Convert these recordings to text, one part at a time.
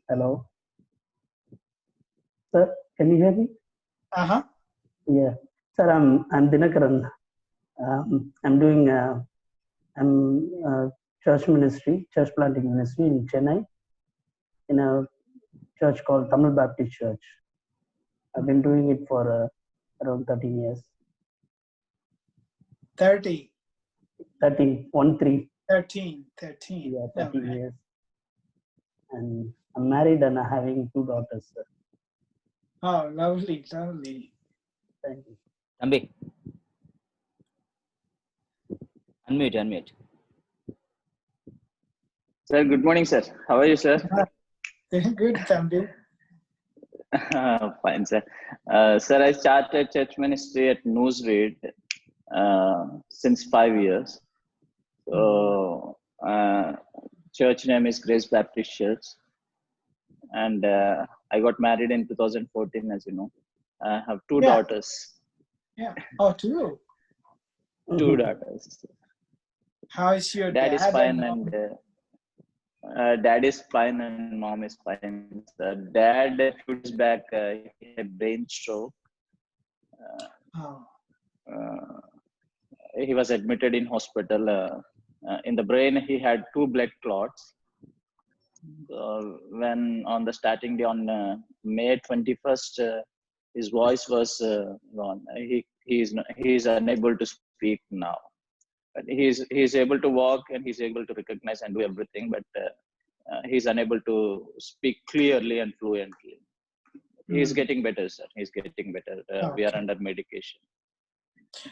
Hello, sir. Can you hear me? Uh-huh. Yeah, sir. I'm Dinakaran. I'm doing church ministry, church planting ministry in Chennai, in a church called Tamil Baptist Church. I've been doing it for around 13 years. 30. 13, 1 3. 13. Yeah, 13 Okay. years. And I'm married and I'm having 2 daughters, sir. Oh, lovely. Thank you. Tambi. Unmute. Sir, good morning, sir. How are you, sir? Good, Tambi. Fine, sir. Sir, I started church ministry at Newsread since 5 years. So, church name is Grace Baptist Church. And I got married in 2014, as you know. I have 2 daughters. Yeah. Oh, 2. 2 daughters. How is your Dad is fine and and dad is fine and mom is fine. Sir. Dad, a few days back, he had brain stroke. He was admitted in hospital. In the brain, he had 2 blood clots. When on the starting day on May 21st, his voice was gone. He is unable to speak now. But he is able to walk and he's able to recognize and do everything. But he's unable to speak clearly and fluently. He's getting better, sir. He's getting better. We are under medication.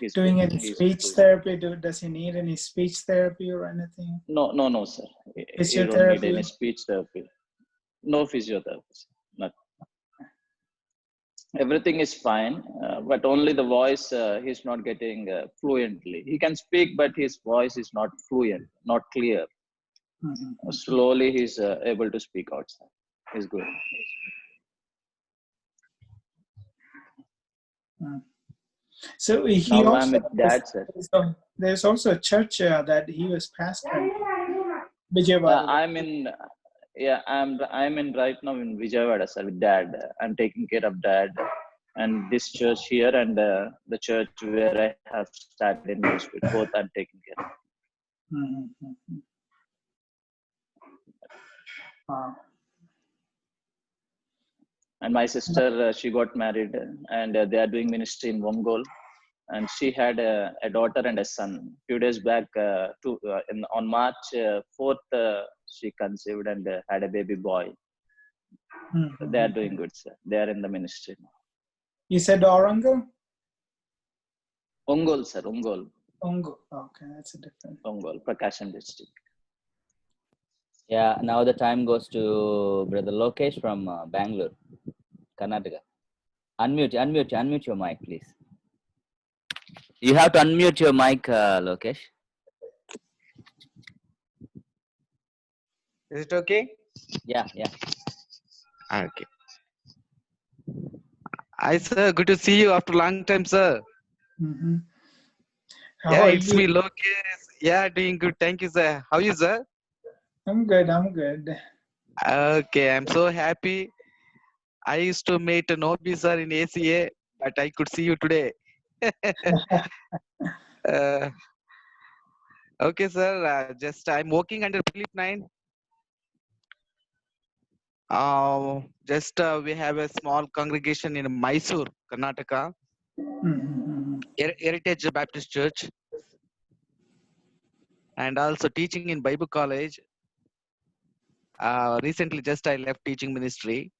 He's doing good. any speech therapy? Does he need any speech therapy or anything? No, sir. He don't need any speech therapy. No physiotherapy. Nothing. Everything is fine, but only the voice he's not getting fluently. He can speak, but his voice is not fluent, not clear. Slowly, he's able to speak outside. He's good. So he now also I'm with dad, sir. There's also a church that he was pastoring. I'm in right now in Vijayawada, sir, with dad. I'm taking care of dad and this church here and the church where I have started in Newsweek. Both I'm taking care of. Wow. And my sister, she got married and they are doing ministry in Wongol. And she had a daughter and a son. A few days back, on March 4th, she conceived and had a baby boy. So they are doing good, sir. They are in the ministry now. You said Orango? Ongol, sir. Ongol. Okay, that's a different. Ongol, Prakasham district. Yeah, now the time goes to Brother Lokesh from Bangalore, Karnataka. Unmute your mic, please. You have to unmute your mic, Lokesh. Is it okay? Yeah. Okay. Hi, sir. Good to see you after a long time, sir. How are it's you? me, Lokesh. Yeah, doing good. Thank you, sir. How are you, sir? I'm good. Okay, I'm so happy. I used to meet Nobi, sir, in ACA, but I could see you today. Okay, sir. Just I'm working under Philip 9. We have a small congregation in Mysore, Karnataka. Heritage Baptist Church. And also teaching in Bible College. Recently, I left teaching ministry.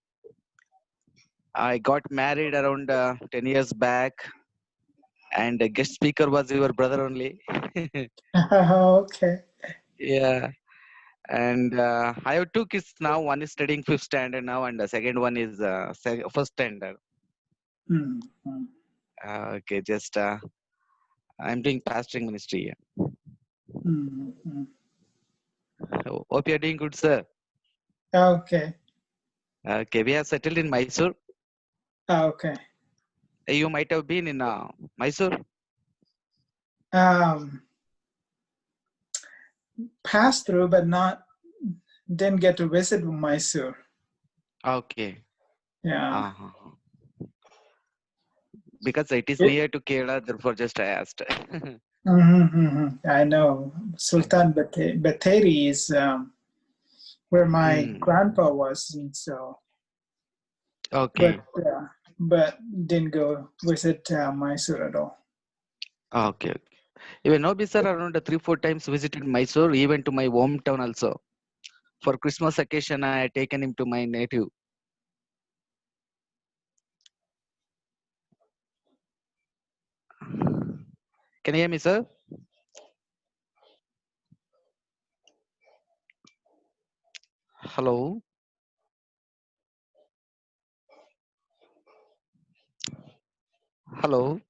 I got married around 10 years back. And the guest speaker was your brother only. Okay. Yeah. And I have 2 kids now. One is studying 5th standard now, and the second one is 1st standard. Okay, I'm doing pastoring ministry. Hope you're doing good, sir. Okay. Okay, we have settled in Mysore. Okay. You might have been in Mysore. Passed through, but didn't get to visit Mysore. Okay. Yeah. Uh-huh. Because it is It, near to Kerala, therefore just I asked. I know. Sultan Batheri is where my Mm. grandpa was, and so, Okay. but didn't go visit Mysore at all. Okay. Even now, sir, around 3-4 times visited Mysore, even to my hometown also. For Christmas occasion, I had taken him to my native. Can you hear me, sir? Hello? Hello?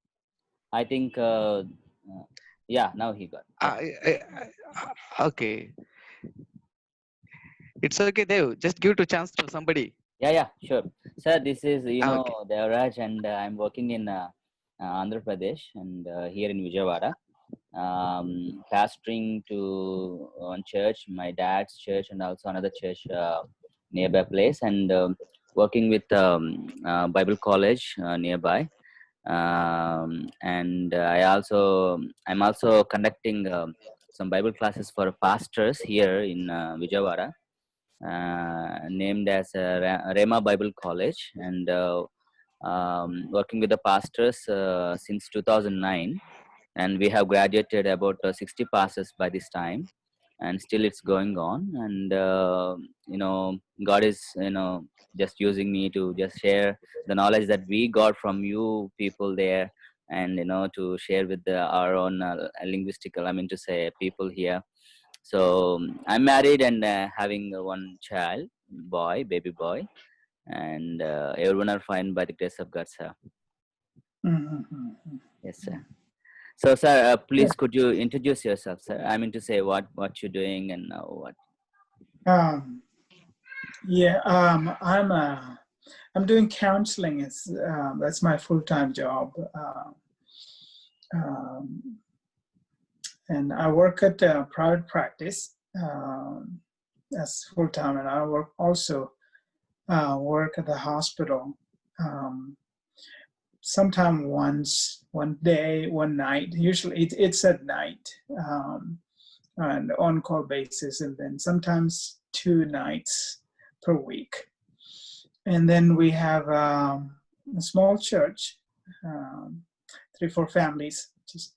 I think, yeah, now he got. Yeah, Okay. It's okay, Dev. Just give to chance to somebody. yeah, sure. Sir, this is, Okay. Devaraj, and I'm working in Andhra Pradesh and here in Vijayawada, pastoring to one church, my dad's church, and also another church nearby place, and working with Bible college nearby. And I'm also conducting some Bible classes for pastors here in Vijayawada, named as Rema Bible College, and working with the pastors since 2009, and we have graduated about 60 pastors by this time, and still it's going on. And God is just using me to just share the knowledge that we got from you people there, and to share with our own linguistical, I mean to say, people here. So I'm married and having one child, baby boy, and everyone are fine by the grace of God, sir. Mm-hmm. Yes, sir. So, sir, Yeah. please could you introduce yourself, sir? I mean to say what you're doing and what. Um, yeah. I'm doing counseling. It's that's my full-time job. Um, and I work at a private practice as full-time, and I work at the hospital. Um, Sometime one day, one night. Usually it's at night, on on-call basis, and then sometimes 2 nights per week. And then we have a small church, um, 3-4 families just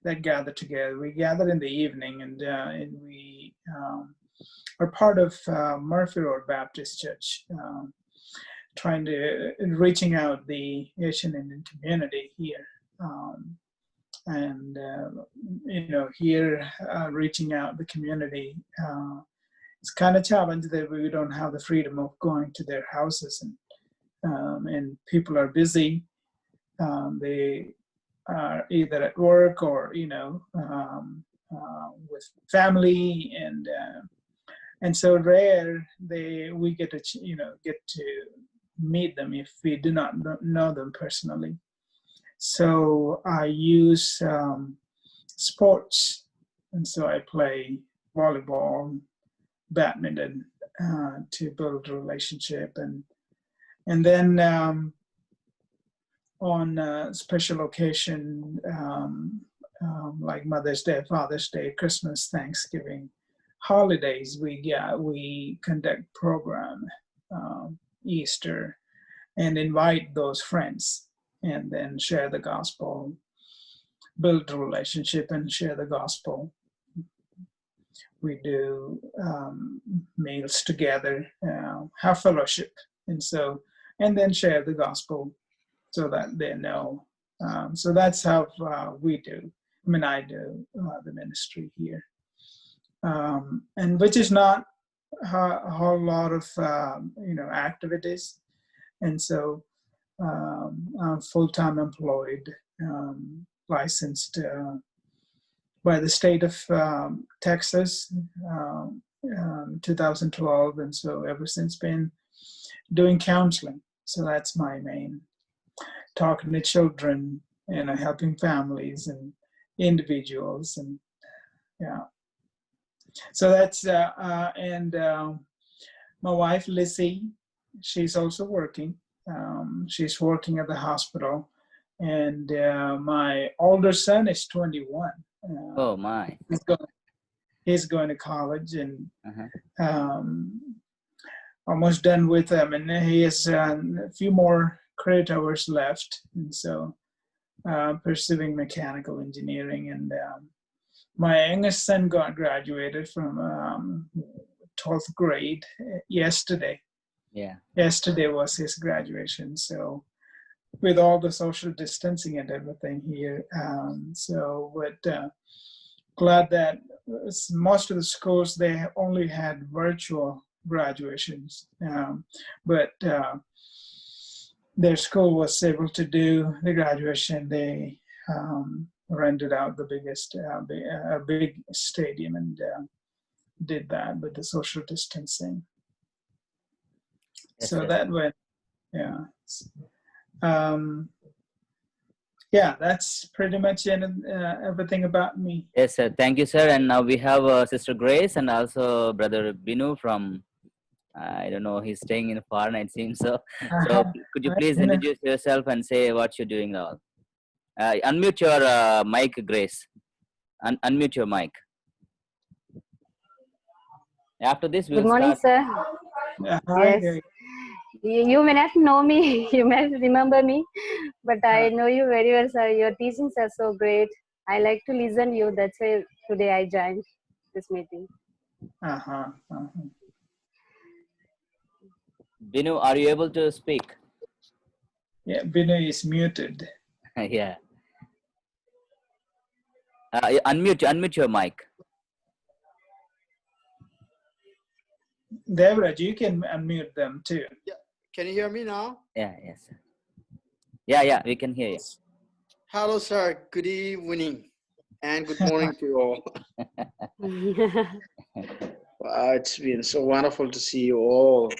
that gather together. We gather in the evening, and we are part of Murphy Road Baptist Church, trying to reaching out the Asian Indian community here. And here reaching out the community, it's kind of challenging that we don't have the freedom of going to their houses, and people are busy. They are either at work or with family, and so rare we get to meet them if we do not know them personally. So I use sports, and so I play volleyball, badminton, to build a relationship, and then on special occasion, like Mother's Day, Father's Day, Christmas, Thanksgiving, holidays, we conduct program, Easter, and invite those friends, and then share the gospel, build a relationship, and share the gospel. We do meals together, have fellowship, and then share the gospel so that they know. So that's how we do. I mean, I do the ministry here, and which is not a whole lot of activities, and so I'm full-time employed, licensed by the state of Texas, 2012, and so ever since been doing counseling. So that's my main, talking to children, helping families and individuals, and yeah. So that's and my wife, Lizzie, she's also working. She's working at the hospital. And my older son is 21. Oh my. He's going to college and Uh-huh. almost done with them. And he has a few more credit hours left. And so pursuing mechanical engineering. And my youngest son graduated from 12th grade yesterday. Yeah. Yesterday was his graduation. So with all the social distancing and everything here. But glad that most of the schools, they only had virtual graduations. But their school was able to do the graduation. They rented out the biggest, a big stadium and did that with the social distancing. Yes, So sir. that went, yeah. Yeah, that's pretty much everything about me. Yes, sir. Thank you, sir. And now we have Sister Grace and also Brother Binu from, I don't know, he's staying in foreign, it seems. So could you please introduce yourself and say what you're doing now? Unmute your mic, Grace. Unmute your mic. After this, we'll Good morning, start. sir. Hi, Yes. You may not know me, you may not remember me, but I know you very well, sir. Your teachings are so great. I like to listen to you. That's why today I joined this meeting. Binu, are you able to speak? Yeah, Binoy is muted. Yeah. Unmute your mic. Devaraj, you can unmute them too. Yeah. Can you hear me now? Yeah, yes. Yeah, we can hear you. Hello, sir. Good evening and good morning to you all. Wow, it's been so wonderful to see you all.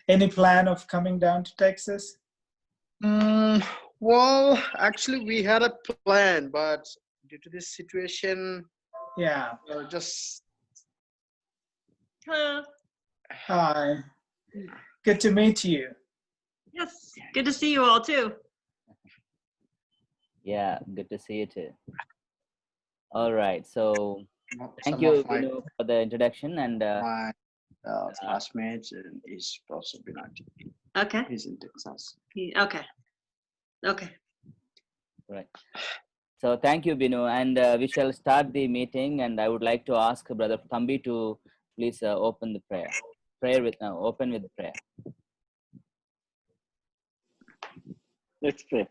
Any plan of coming down to Texas? Well, actually, we had a plan, but due to this situation, Yeah. just. Hello. Hi. Good to meet you. Yes, good to see you all too. Yeah, good to see you too. All right, so thank you, Binu, for the introduction, and my classmates is Prof. Binoy T.K. Okay. He's in Texas. Okay. right. So thank you, Binu, and we shall start the meeting. And I would like to ask Brother Thambi to please open the prayer. Open with prayer. Let's pray.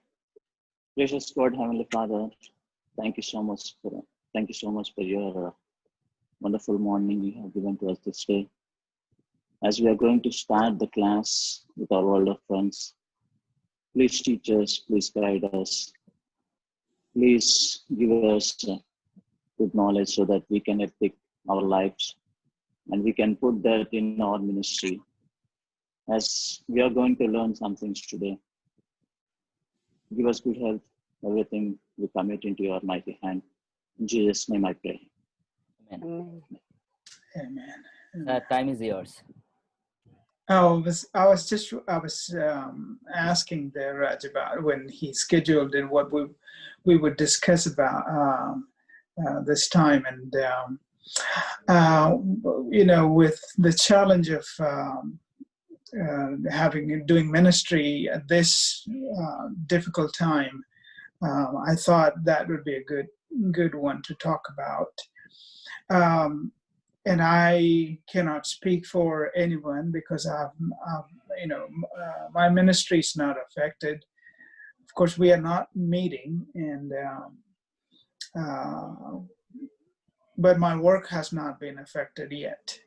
Gracious God, Heavenly Father, thank you so much for your wonderful morning you have given to us this day. As we are going to start the class with our world of friends, please teach us, please guide us, please give us good knowledge so that we can epic our lives and we can put that in our ministry. As we are going to learn some things today, give us good health. Everything we commit into your mighty hand. In Jesus' name I pray. Amen. Amen. Time is yours. I was asking Devaraj about when he scheduled and what we would discuss about this time, and with the challenge of doing ministry at this difficult time, I thought that would be a good one to talk about. And I cannot speak for anyone because my ministry is not affected. Of course, we are not meeting, and but my work has not been affected yet.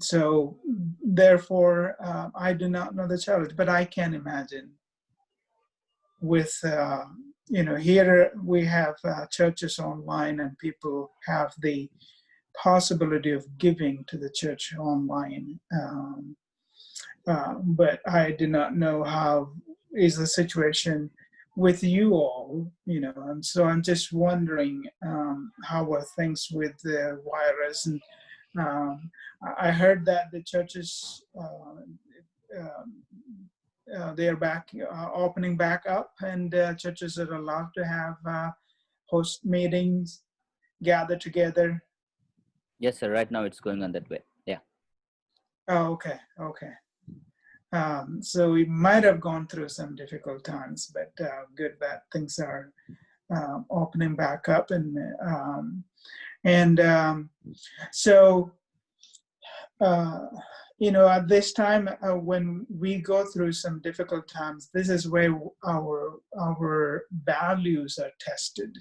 So therefore, I do not know the challenge, but I can imagine with, here we have churches online and people have the possibility of giving to the church online. But I do not know how is the situation with you all, and so I'm just wondering how are things with the virus, and I heard that the churches they are back opening back up, and churches are allowed to have host meetings, gather together. Yes, sir. Right now it's going on that way. Yeah. Oh, okay, okay. So we might have gone through some difficult times, but good that things are opening back up, so at this time when we go through some difficult times, this is where our values are tested.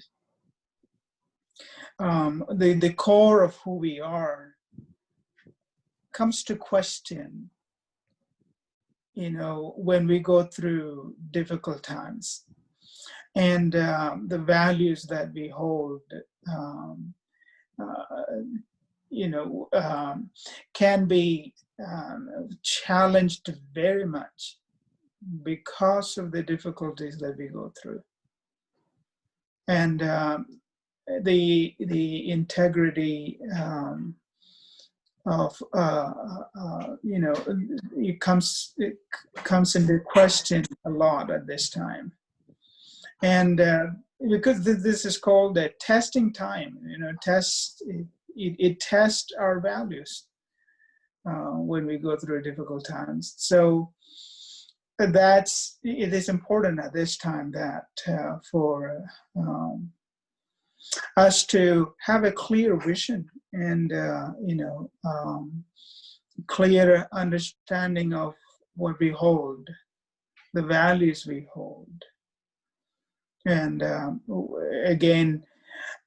The core of who we are comes to question, when we go through difficult times, and the values that we hold can be challenged very much because of the difficulties that we go through, and the integrity of it comes into question a lot at this time, and because this is called a testing time, it tests our values when we go through difficult times. So it is important at this time that for us to have a clear vision and clear understanding of what we hold, the values we hold. And again,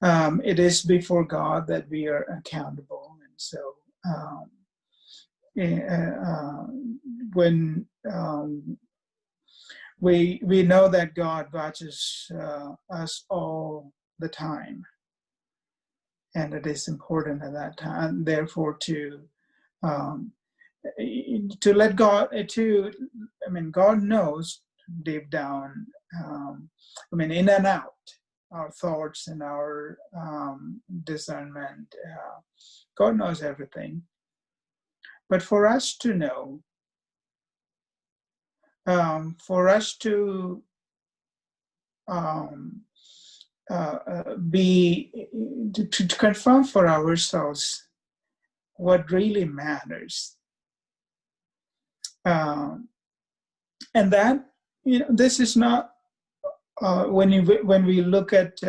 it is before God that we are accountable. And so when we know that God watches us all the time, and it is important at that time, therefore, to let God God knows deep down, in and out, our thoughts and our discernment. God knows everything. But for us to know, for us to to confirm for ourselves what really matters, and that this is not when we look at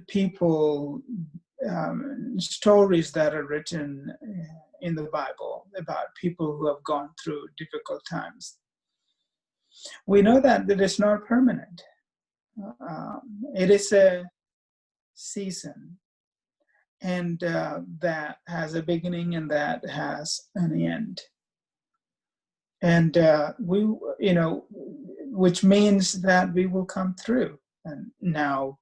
people, stories that are written in the Bible about people who have gone through difficult times, we know that it is not permanent. It is a season, and that has a beginning and that has an end. And which means that we will come through. And now,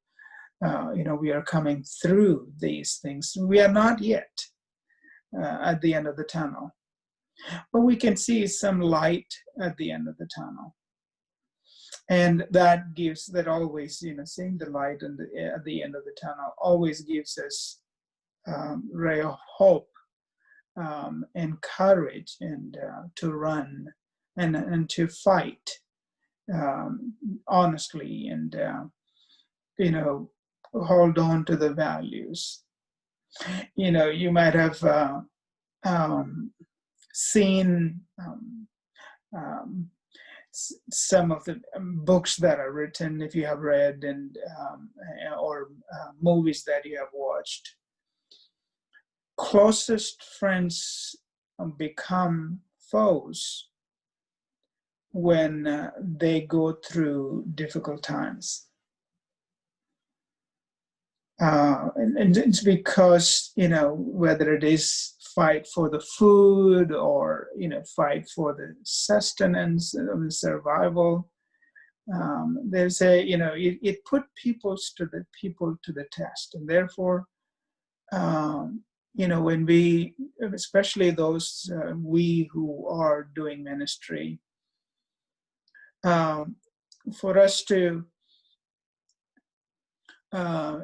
we are coming through these things. We are not yet at the end of the tunnel, but we can see some light at the end of the tunnel. And that always, seeing the light at the end of the tunnel always gives us ray of hope and courage, and to run and to fight honestly, and hold on to the values. You might have seen some of the books that are written, if you have read, and or movies that you have watched. Closest friends become foes when they go through difficult times. And it's because, whether it is fight for the food, or, fight for the sustenance of the survival, there's it put people to the test. And therefore, when we, especially those we who are doing ministry, for us to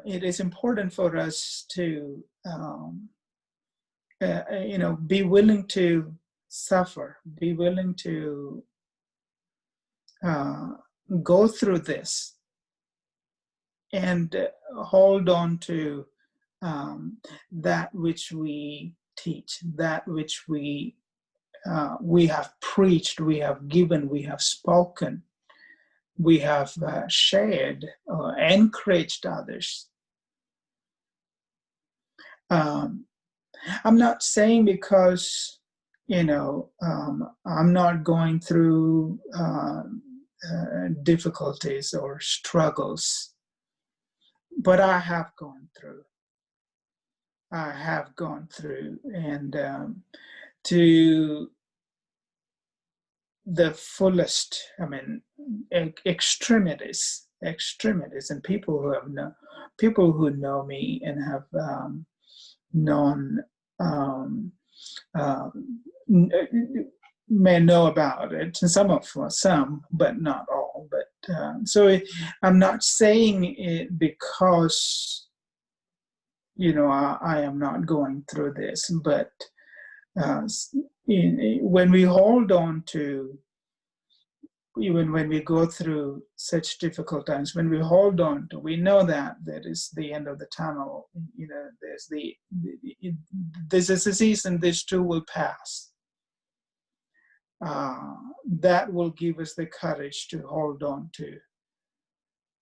it is important for us to be willing to suffer, be willing to go through this, and hold on to that which we teach, that which we have preached, we have given, we have spoken, we have shared, encouraged others. I'm not saying because, I'm not going through difficulties or struggles, but I have gone through. And to the fullest, extremities, and people who know me and have known, may know about it, and some, but not all. But so I'm not saying it because I am not going through this, but when we hold on to, even when we go through such difficult times, when we hold on to, we know that there is the end of the tunnel. There's this is a season, this too will pass. That will give us the courage to hold on to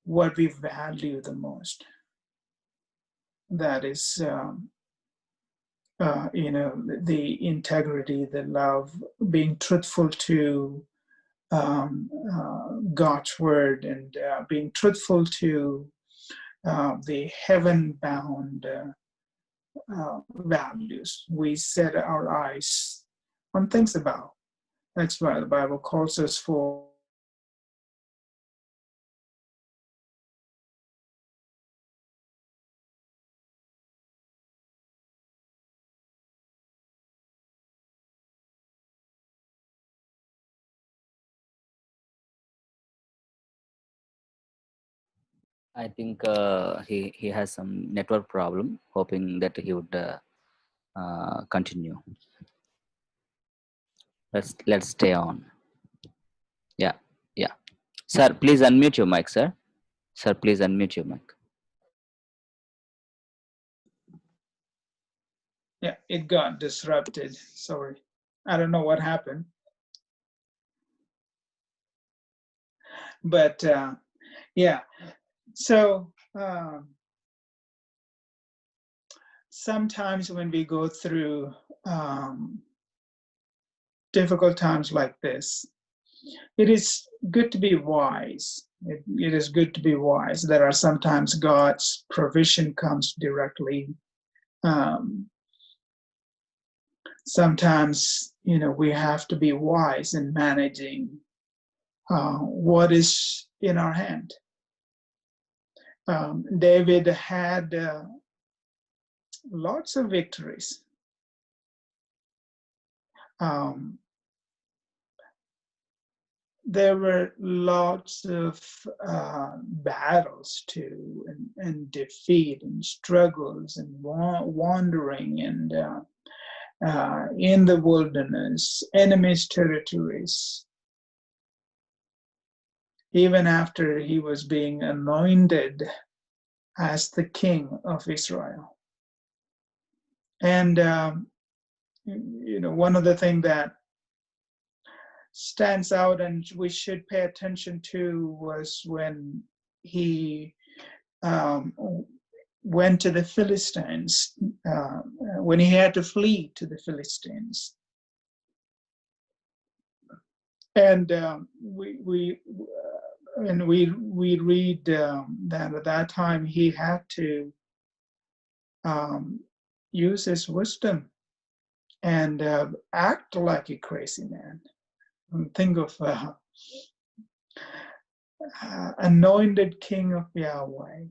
what we value the most. That is, the integrity, the love, being truthful to God's word, and being truthful to the heaven-bound values. We set our eyes on things above. That's why the Bible calls us for I think he has some network problem. Hoping that he would continue. Let's stay on. Yeah. Sir, please unmute your mic, sir. Sir, please unmute your mic. Yeah, it got disrupted. Sorry. I don't know what happened. But yeah, so sometimes when we go through difficult times like this, it is good to be wise. It is good to be wise. There are sometimes God's provision comes directly. Sometimes, we have to be wise in managing what is in our hand. David had lots of victories. There were lots of battles too, and defeat, and struggles, and wandering, and in the wilderness, enemy's territories. Even after he was being anointed as the king of Israel. And one of the things that stands out and we should pay attention to was when he went to the Philistines, when he had to flee to the Philistines. And we read that at that time he had to use his wisdom and act like a crazy man. And think of anointed king of Yahweh,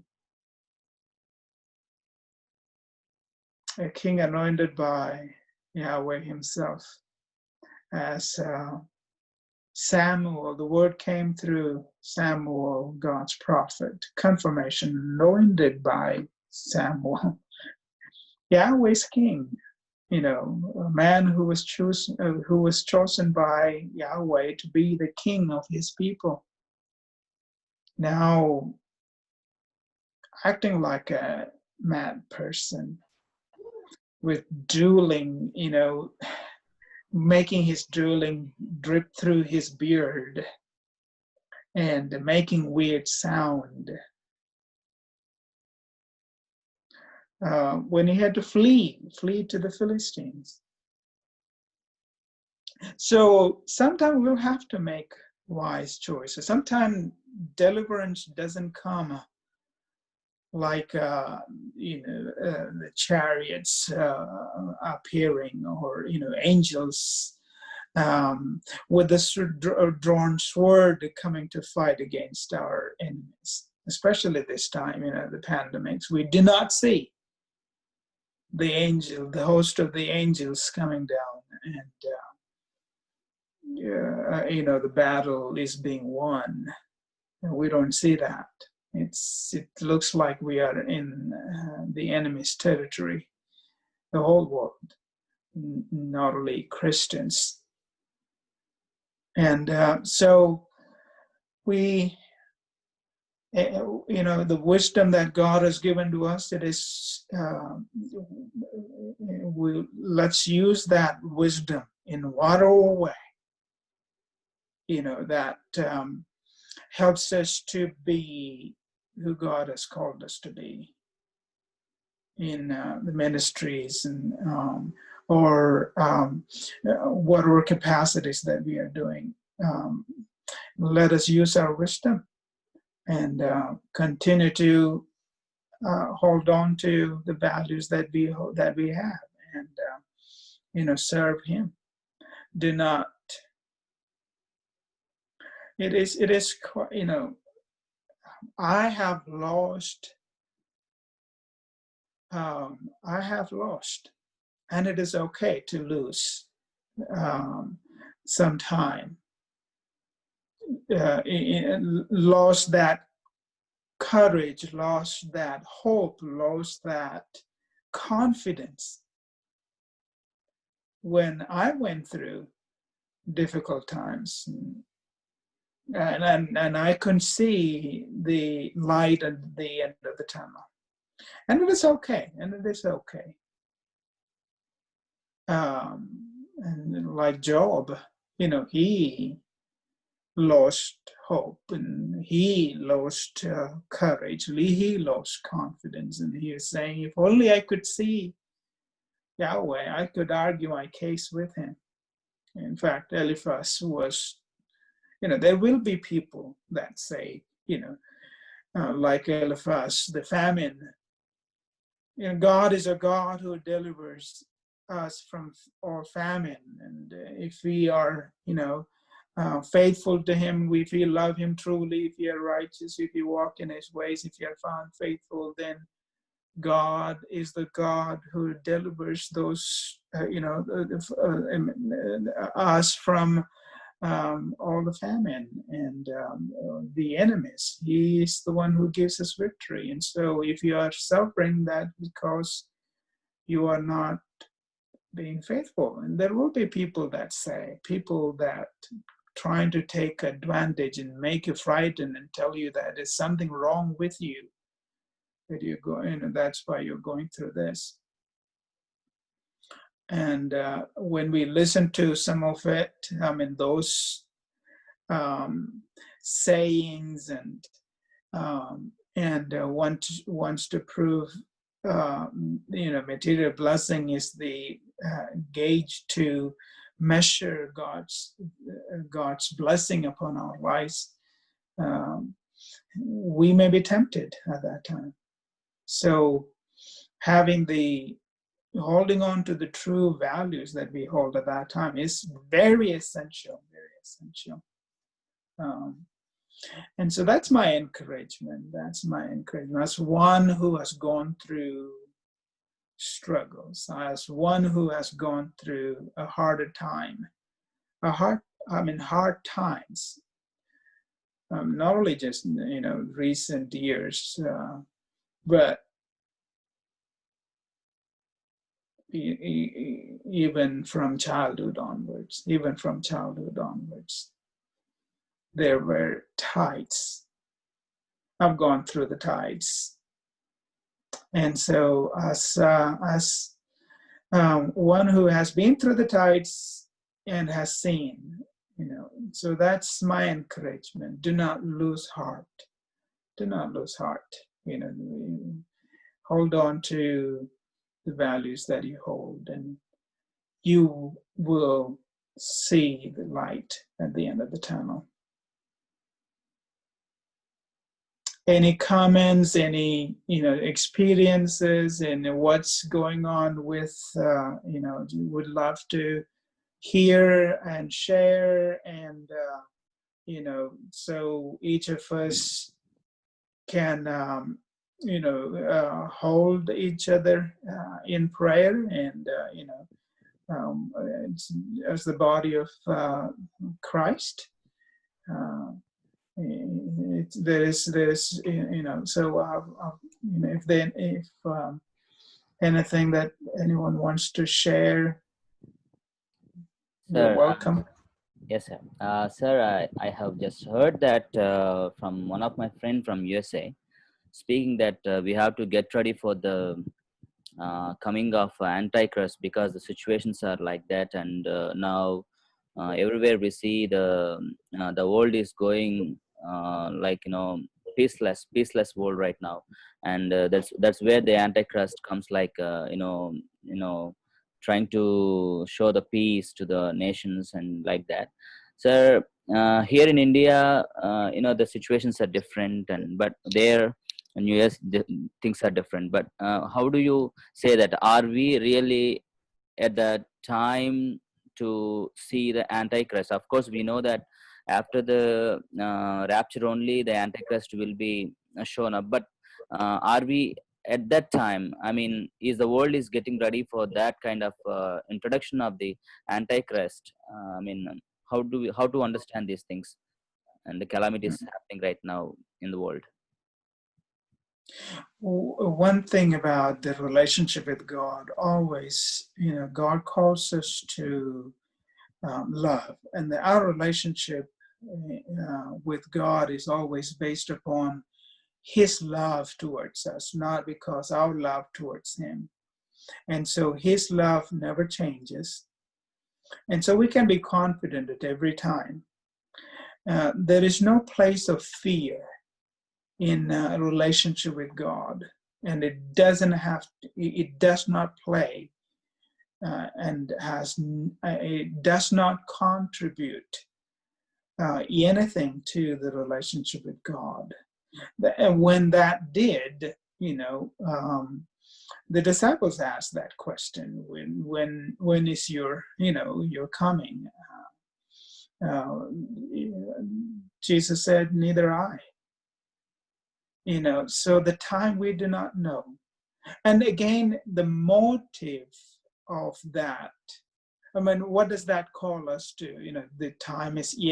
a king anointed by Yahweh himself. As Samuel, the word came through Samuel, God's prophet, confirmation, anointed by Samuel, Yahweh's king, a man who was chosen by Yahweh to be the king of his people, now acting like a mad person with drooling, making his drooling drip through his beard and making weird sound. When he had to flee to the Philistines. So sometimes we'll have to make wise choices. Sometimes deliverance doesn't come like the chariots appearing, or angels with the drawn sword coming to fight against our enemies. Especially this time, the pandemics, we do not see the host of the angels coming down, and the battle is being won. We don't see that. It looks like we are in the enemy's territory, the whole world, not only Christians. And so we, the wisdom that God has given to us, it is, let's use that wisdom in whatever way, that helps us to be who God has called us to be in the ministries, and or whatever capacities that we are doing. Let us use our wisdom and continue to hold on to the values that we have, and serve Him. Do not. It is I have lost, and it is okay to lose some time. Lost that courage, lost that hope, lost that confidence when I went through difficult times, and I couldn't see the light at the end of the tunnel. And it is okay. And like Job, he lost hope, and he lost courage, he lost confidence, and he is saying, if only I could see Yahweh, I could argue my case with him. In fact, Eliphaz was, there will be people that say, like Eliphaz, the famine, God is a God who delivers us from all famine. And if we are, faithful to Him, if we love Him truly, if we are righteous, if we walk in His ways, if we are found faithful, then God is the God who delivers those, us from all the famine and the enemies. He is the one who gives us victory. And so if you are suffering, that because you are not being faithful. And there will be people that trying to take advantage and make you frightened and tell you that there's something wrong with you, that you're going, and that's why you're going through this. And when we listen to some of it, those sayings and wants to prove, material blessing is the gauge to measure God's blessing upon our lives. We may be tempted at that time. So holding on to the true values that we hold at that time is very essential, and so that's my encouragement. As one who has gone through struggles, as one who has gone through a harder time, hard times, not only just, recent years, but even from childhood onwards, there were tides. I've gone through the tides. And so as one who has been through the tides and has seen, so that's my encouragement. Do not lose heart. Do not lose heart. Hold on to the values that you hold, and you will see the light at the end of the tunnel. Any comments, any experiences, and what's going on with would love to hear and share, and so each of us can hold each other in prayer, and as the body of Christ. There's so if anything that anyone wants to share, you're Sir, welcome. Yes, sir. Sir, I have just heard that from one of my friend from USA, speaking that we have to get ready for the coming of Antichrist, because the situations are like that, and now everywhere we see the world is going peaceless world right now, and that's where the Antichrist comes, like trying to show the peace to the nations and like that. So here in India, the situations are different, but there in US things are different. But how do you say that? Are we really at the time to see the Antichrist? Of course, we know that after the rapture only the Antichrist will be shown up. But are we at that time? I mean, is the world is getting ready for that kind of introduction of the Antichrist? I mean, how to understand these things and the calamities happening right now in the world? One thing about the relationship with God, always, God calls us to love, and our relationship with God is always based upon His love towards us, not because our love towards Him. And so His love never changes. And so we can be confident at every time. There is no place of fear in a relationship with God, and it does not play and it does not contribute anything to the relationship with God. And when that did, the disciples asked that question: when is your coming? Jesus said, "Neither I." So the time we do not know. And again, the motive of that, I mean, what does that call us to? The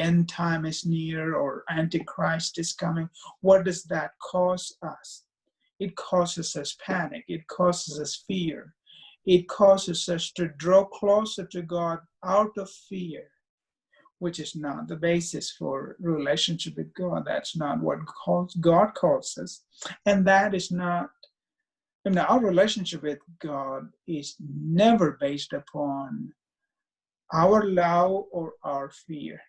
end time is near, or Antichrist is coming. What does that cause us? It causes us panic. It causes us fear. It causes us to draw closer to God out of fear, which is not the basis for relationship with God. That's not what God calls us. And that is not, our relationship with God is never based upon our love or our fear.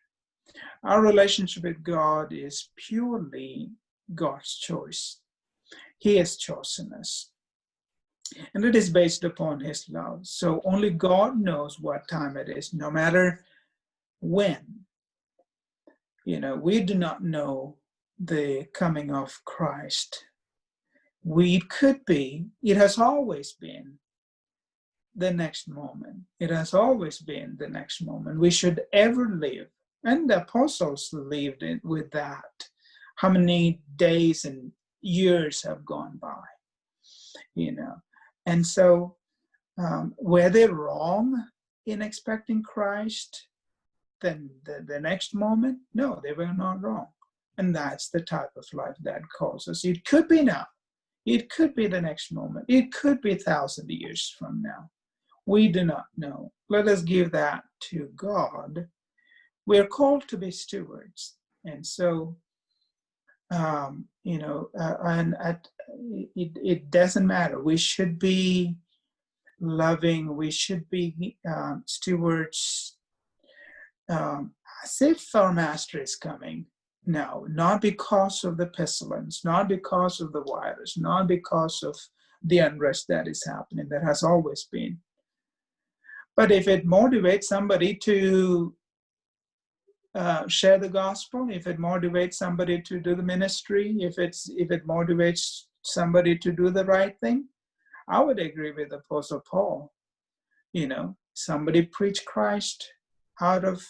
Our relationship with God is purely God's choice. He has chosen us. And it is based upon His love. So only God knows what time it is, no matter when. We do not know the coming of Christ. It has always been the next moment. It has always been the next moment. We should ever live. And the apostles lived with that. How many days and years have gone by, And so, were they wrong in expecting Christ then the next moment? No, they were not wrong. And that's the type of life that calls us. It could be now. It could be the next moment. It could be 1,000 years from now. We do not know. Let us give that to God. We're called to be stewards. And so, it doesn't matter. We should be loving. We should be stewards as if our master is coming. No, not because of the pestilence, not because of the virus, not because of the unrest that is happening, that has always been. But if it motivates somebody to share the gospel, if it motivates somebody to do the ministry, if it motivates somebody to do the right thing, I would agree with Apostle Paul. Somebody preach Christ out of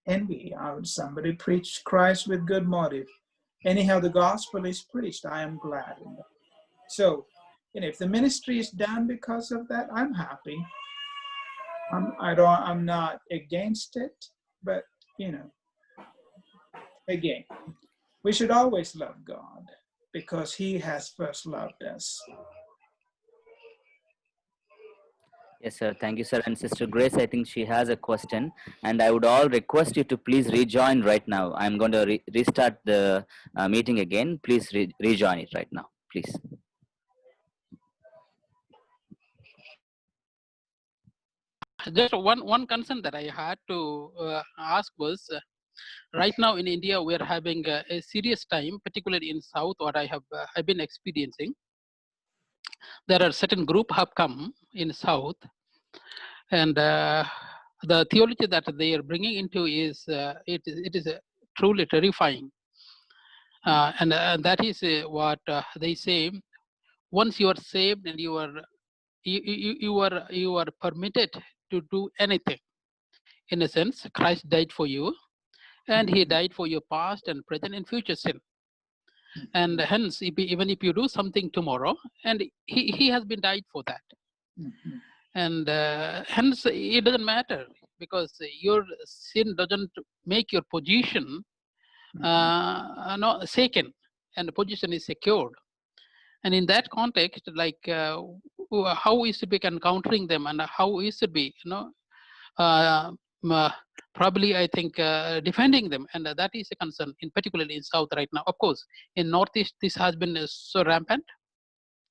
envy. Somebody preach Christ with good motive. Anyhow, the gospel is preached. I am glad. So, if the ministry is done because of that, I'm happy. I'm not against it, but again, we should always love God because He has first loved us. Yes, sir. Thank you, sir. And Sister Grace, I think she has a question, and I would all request you to please rejoin right now. I'm going to restart the meeting again. Please rejoin it right now, please. Just one concern that I had to ask was, right now in India, we're having a serious time, particularly in South, what I've been experiencing. There are certain group have come in South, and the theology that they are bringing into is it is truly terrifying, and that is what they say. Once you are saved and you are permitted to do anything. In a sense, Christ died for you, and He died for your past and present and future sin. And hence, even if you do something tomorrow, and he has been died for that. And hence, it doesn't matter, because your sin doesn't make your position shaken, and the position is secured. And in that context, like how is to be encountering them, and how is to be, probably I think defending them, and that is a concern, in particularly in South right now. Of course, in Northeast this has been so rampant,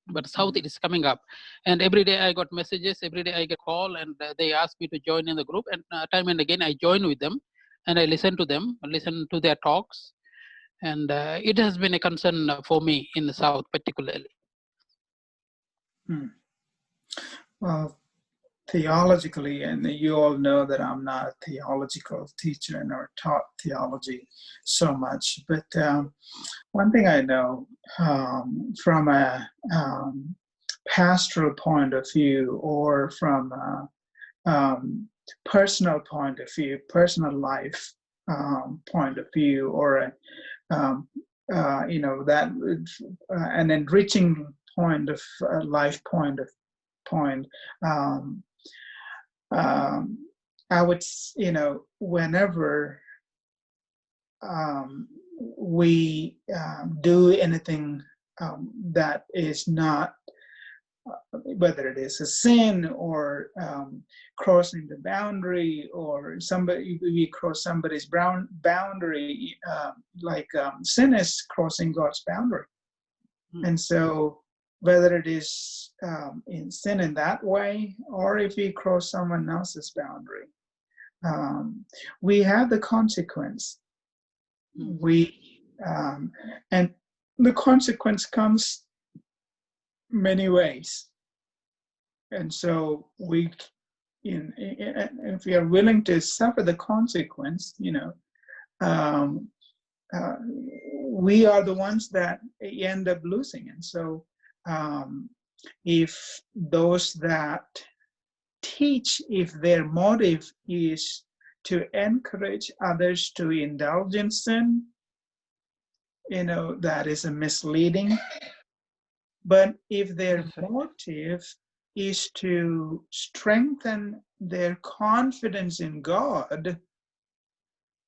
but South it is coming up. And every day I got messages, every day I get call, and they ask me to join in the group, and time and again I join with them, and I listen to them, listen to their talks, and it has been a concern for me in the South particularly. Well, theologically, and you all know that I'm not a theological teacher nor taught theology so much, but one thing I know from a pastoral point of view, or from a personal point of view, personal life point of view, or that an enriching point of life point, I would, whenever we do anything that is not, whether it is a sin or crossing the boundary, or we cross somebody's boundary, like sin is crossing God's boundary. And so whether it is in sin in that way, or if we cross someone else's boundary, we have the consequence. And the consequence comes many ways. And so if we are willing to suffer the consequence, we are the ones that end up losing. And so if those that teach, if their motive is to encourage others to indulge in sin, that is a misleading. But if their motive is to strengthen their confidence in God,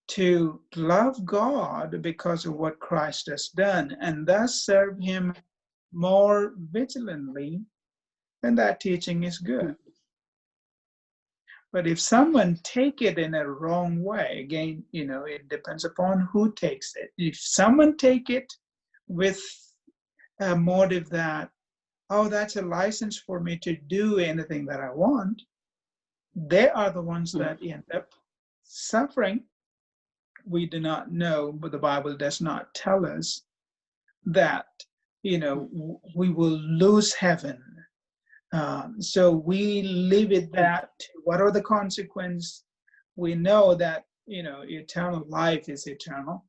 to love God because of what Christ has done, and thus serve Him more vigilantly, then that teaching is good. But if someone take it in a wrong way, again, it depends upon who takes it. If someone take it with a motive that, oh, that's a license for me to do anything that I want, they are the ones that end up suffering. We do not know, but the Bible does not tell us that, we will lose heaven. So we leave it that, what are the consequences? We know that, eternal life is eternal.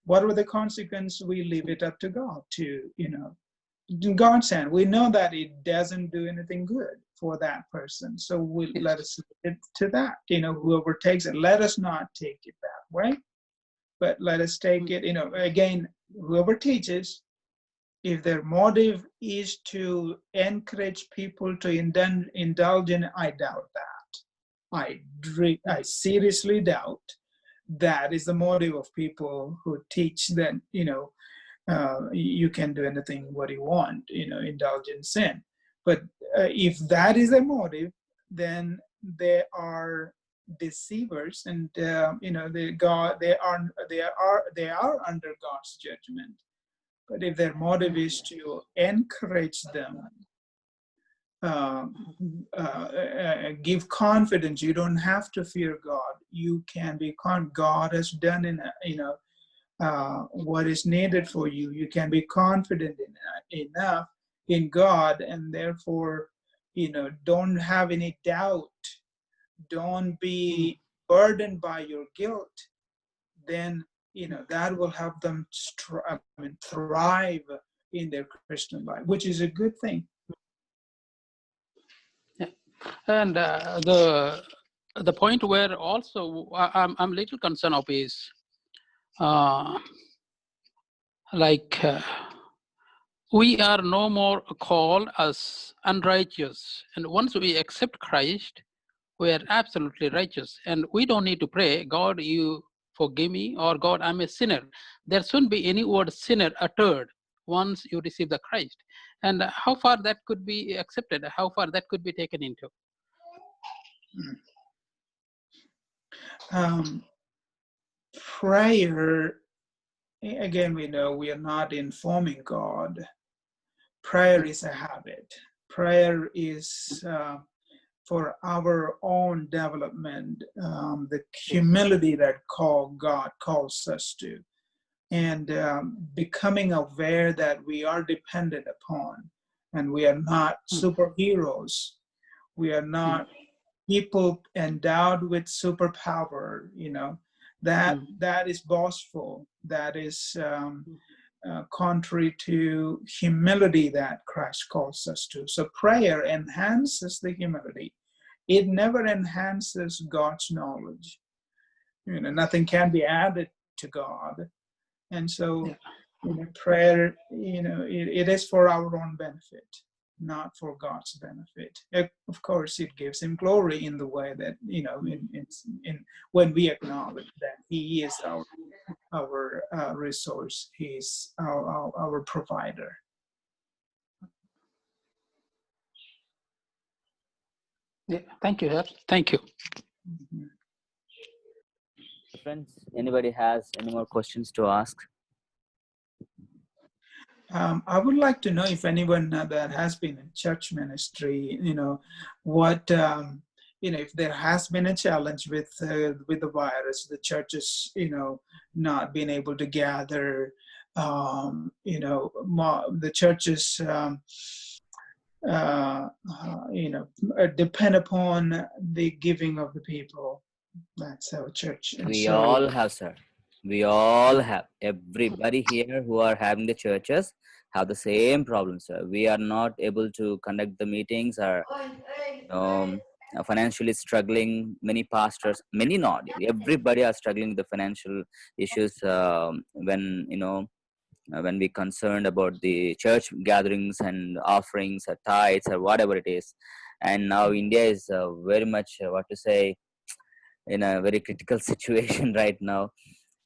What are the consequences? We leave it up to God to, in God's hand. We know that it doesn't do anything good for that person. So let us leave it to that. Whoever takes it, let us not take it that way, but let us take it, again, whoever teaches, if their motive is to encourage people to indulge in, I doubt that. I seriously doubt that is the motive of people who teach that, you can do anything what you want, indulge in sin. But if that is a motive, then they are deceivers, and they are under God's judgment. But if their motive is to encourage them, give confidence, you don't have to fear God. You can be God has done what is needed for you. You can be confident enough in God, and therefore, don't have any doubt. Don't be burdened by your guilt. Then, that will help them thrive in their Christian life, which is a good thing. Yeah. And the point where also I'm a little concerned of is we are no more called as unrighteous, and once we accept Christ, we are absolutely righteous, and we don't need to pray, God, you forgive me, or God, I'm a sinner. There shouldn't be any word sinner uttered once you receive the Christ. And how far that could be accepted, how far that could be taken into? Prayer, again, we know we are not informing God. Prayer is a habit. Prayer is for our own development, the humility that God calls us to, and becoming aware that we are dependent upon, and we are not superheroes. We are not people endowed with superpower, that is boastful. That is contrary to humility that Christ calls us to. So prayer enhances the humility. It never enhances God's knowledge. Nothing can be added to God. And so prayer, it is for our own benefit, not for God's benefit. Of course, it gives him glory in the way that, when we acknowledge that he is our resource, he's our provider. Yeah, thank you, sir. Thank you. Mm-hmm. Friends, anybody has any more questions to ask? I would like to know if anyone that has been in church ministry, what, if there has been a challenge with the virus, the churches, not being able to gather, the churches, depend upon the giving of the people. That's our church. And We so, all have, sir. We all have. Everybody here who are having the churches have the same problem, sir. We are not able to conduct the meetings, or financially struggling. Many pastors, many not. Everybody are struggling with the financial issues when we concerned about the church gatherings and offerings or tithes or whatever it is. And now India is very much in a very critical situation right now.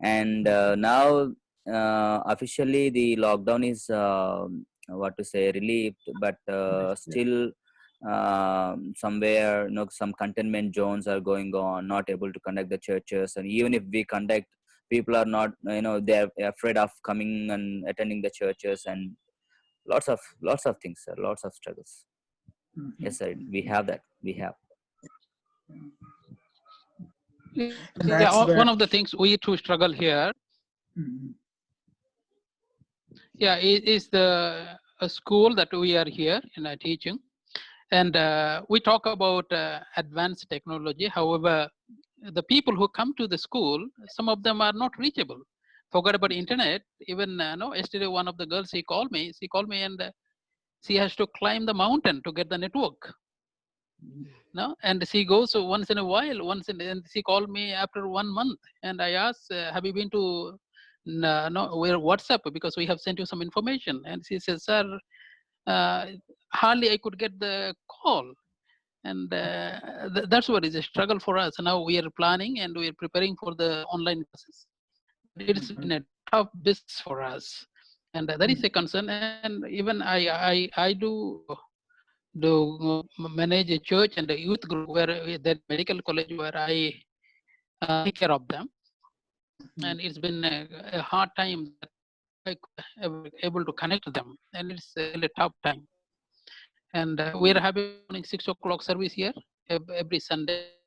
And now officially the lockdown is relieved, but still somewhere, some containment zones are going on, not able to conduct the churches, and even if we conduct, people are not, they're afraid of coming and attending the churches, and lots of things, sir, lots of struggles. Yes, sir, we have that. We have. And that's where, one of the things we too struggle here, is the school that we are here in teaching. And we talk about advanced technology. However, the people who come to the school, some of them are not reachable. Forget about internet. Even yesterday, one of the girls, she called me and she has to climb the mountain to get the network. No, and she goes once in a while. And she called me after 1 month, and I asked, "Have you been to where WhatsApp? Because we have sent you some information." And she says, "Sir, hardly I could get the call." And that's what is a struggle for us. Now we are planning and we are preparing for the online classes. It's been a tough business for us, and that is a concern. And even I do manage a church and a youth group where that medical college where I take care of them, and it's been a hard time that I could able to connect them, and it's a tough time. And we are having 6 o'clock service here every Sunday.